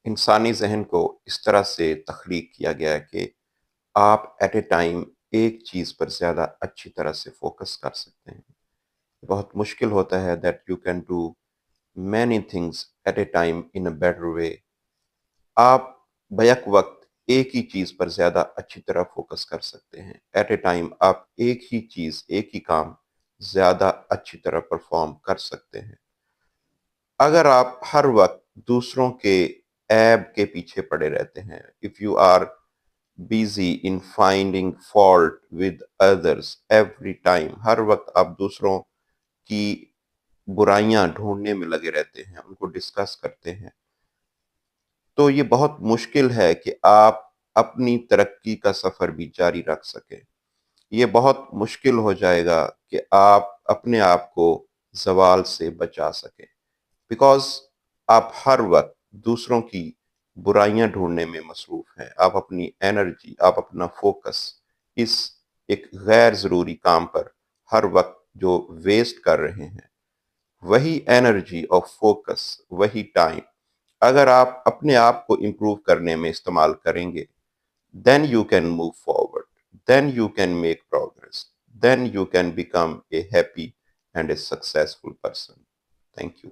انسانی ذہن کو اس طرح سے تخلیق کیا گیا ہے کہ آپ ایٹ اے ٹائم ایک چیز پر زیادہ اچھی طرح سے فوکس کر سکتے ہیں۔ بہت مشکل ہوتا ہے that you can do many things at a time in a better way. آپ بیک وقت ایک ہی چیز پر زیادہ اچھی طرح فوکس کر سکتے ہیں۔ ایٹ اے ٹائم آپ ایک ہی چیز، ایک ہی کام زیادہ اچھی طرح پرفارم کر سکتے ہیں۔ اگر آپ ہر وقت دوسروں کے عیب کے پیچھے پڑے رہتے ہیں، if you are busy in finding fault with others every time، ہر وقت آپ دوسروں کی برائیاں ڈھونڈنے میں لگے رہتے ہیں، ان کو ڈسکس کرتے ہیں، تو یہ بہت مشکل ہے کہ آپ اپنی ترقی کا سفر بھی جاری رکھ سکیں۔ یہ بہت مشکل ہو جائے گا کہ آپ اپنے آپ کو زوال سے بچا سکیں، بیکاز آپ ہر وقت دوسروں کی برائیاں ڈھونڈنے میں مصروف ہیں۔ آپ اپنی انرجی، آپ اپنا فوکس اس ایک غیر ضروری کام پر ہر وقت جو ویسٹ کر رہے ہیں، وہی انرجی اور فوکس، وہی ٹائم اگر آپ اپنے آپ کو امپروو کرنے میں استعمال کریں گے، then you can move forward, then you can make progress, then you can become a happy and a successful person. Thank you.